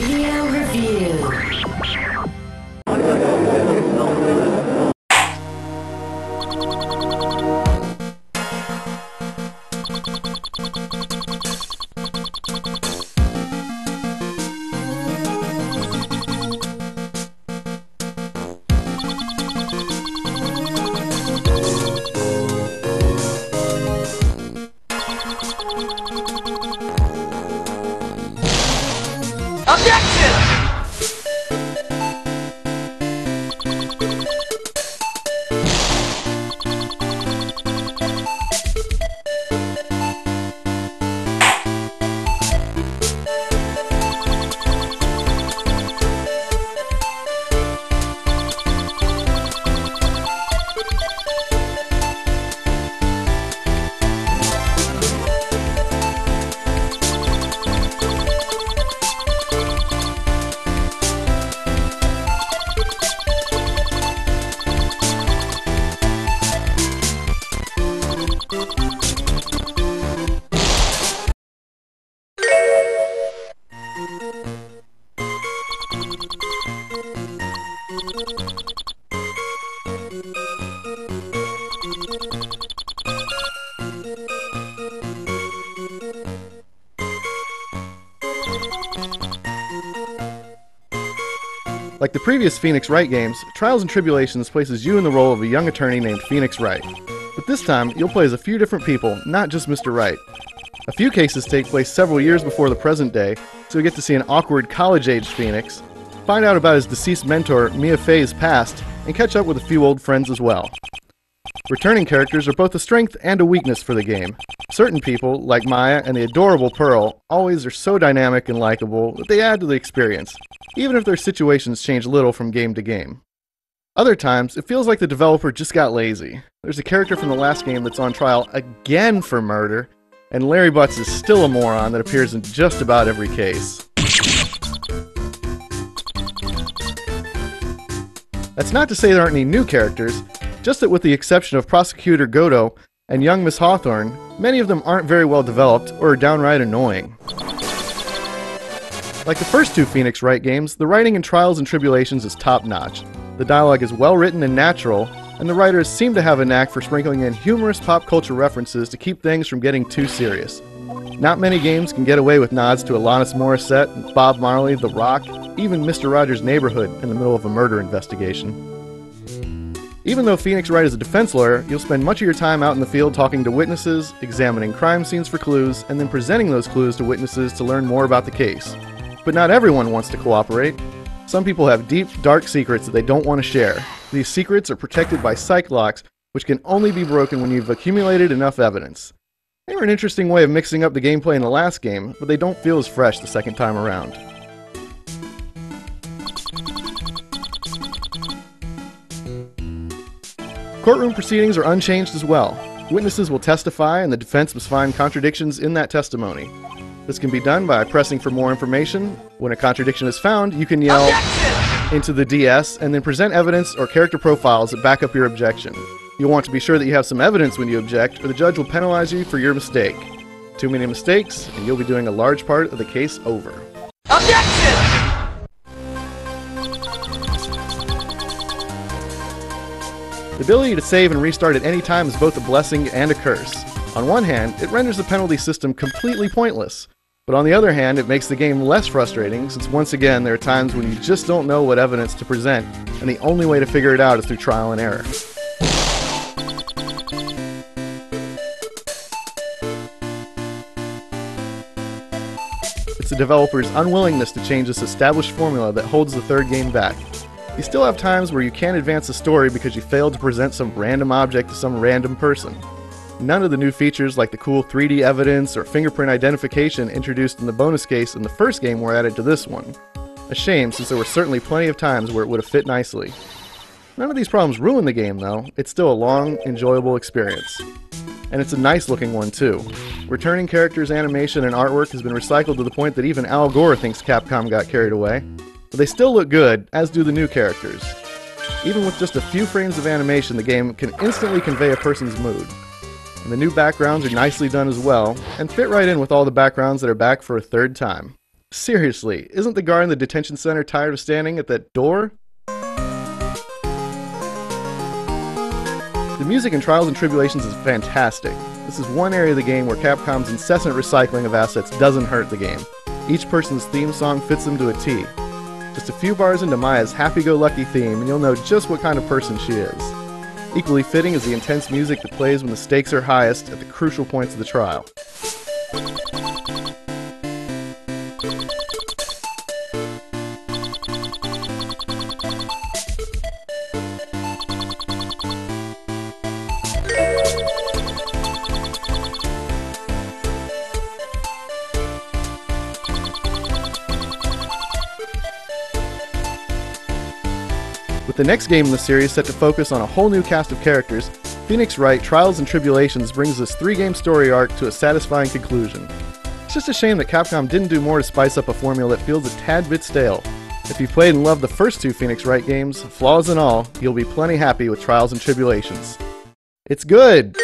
Video review. Like the previous Phoenix Wright games, Trials and Tribulations places you in the role of a young attorney named Phoenix Wright. But this time, you'll play as a few different people, not just Mr. Wright. A few cases take place several years before the present day, so you get to see an awkward college-aged Phoenix, find out about his deceased mentor, Mia Fey's past, and catch up with a few old friends as well. Returning characters are both a strength and a weakness for the game. Certain people, like Maya and the adorable Pearl, always are so dynamic and likable that they add to the experience, even if their situations change little from game to game. Other times, it feels like the developer just got lazy. There's a character from the last game that's on trial again for murder, and Larry Butts is still a moron that appears in just about every case. That's not to say there aren't any new characters, just that with the exception of Prosecutor Godo and young Miss Hawthorne, many of them aren't very well developed or are downright annoying. Like the first two Phoenix Wright games, the writing in Trials and Tribulations is top-notch. The dialogue is well written and natural, and the writers seem to have a knack for sprinkling in humorous pop culture references to keep things from getting too serious. Not many games can get away with nods to Alanis Morissette, Bob Marley, The Rock, even Mr. Rogers' Neighborhood in the middle of a murder investigation. Even though Phoenix Wright is a defense lawyer, you'll spend much of your time out in the field talking to witnesses, examining crime scenes for clues, and then presenting those clues to witnesses to learn more about the case. But not everyone wants to cooperate. Some people have deep, dark secrets that they don't want to share. These secrets are protected by psych locks, which can only be broken when you've accumulated enough evidence. They were an interesting way of mixing up the gameplay in the last game, but they don't feel as fresh the second time around. Courtroom proceedings are unchanged as well. Witnesses will testify and the defense must find contradictions in that testimony. This can be done by pressing for more information. When a contradiction is found, you can yell into the DS and then present evidence or character profiles that back up your objection. You'll want to be sure that you have some evidence when you object, or the judge will penalize you for your mistake. Too many mistakes, and you'll be doing a large part of the case over. Objection! The ability to save and restart at any time is both a blessing and a curse. On one hand, it renders the penalty system completely pointless. But on the other hand, it makes the game less frustrating, since once again there are times when you just don't know what evidence to present, and the only way to figure it out is through trial and error. It's the developer's unwillingness to change this established formula that holds the third game back. You still have times where you can't advance the story because you failed to present some random object to some random person. None of the new features like the cool 3D evidence or fingerprint identification introduced in the bonus case in the first game were added to this one. A shame, since there were certainly plenty of times where it would have fit nicely. None of these problems ruin the game though. It's still a long, enjoyable experience. And it's a nice looking one too. Returning characters' animation and artwork has been recycled to the point that even Al Gore thinks Capcom got carried away. But they still look good, as do the new characters. Even with just a few frames of animation, the game can instantly convey a person's mood. And the new backgrounds are nicely done as well, and fit right in with all the backgrounds that are back for a third time. Seriously, isn't the guard in the detention center tired of standing at that door? The music in Trials and Tribulations is fantastic. This is one area of the game where Capcom's incessant recycling of assets doesn't hurt the game. Each person's theme song fits them to a T. Just a few bars into Maya's happy-go-lucky theme and you'll know just what kind of person she is. Equally fitting is the intense music that plays when the stakes are highest at the crucial points of the trial. With the next game in the series set to focus on a whole new cast of characters, Phoenix Wright Trials and Tribulations brings this 3-game story arc to a satisfying conclusion. It's just a shame that Capcom didn't do more to spice up a formula that feels a tad bit stale. If you played and loved the first 2 Phoenix Wright games, flaws and all, you'll be plenty happy with Trials and Tribulations. It's good!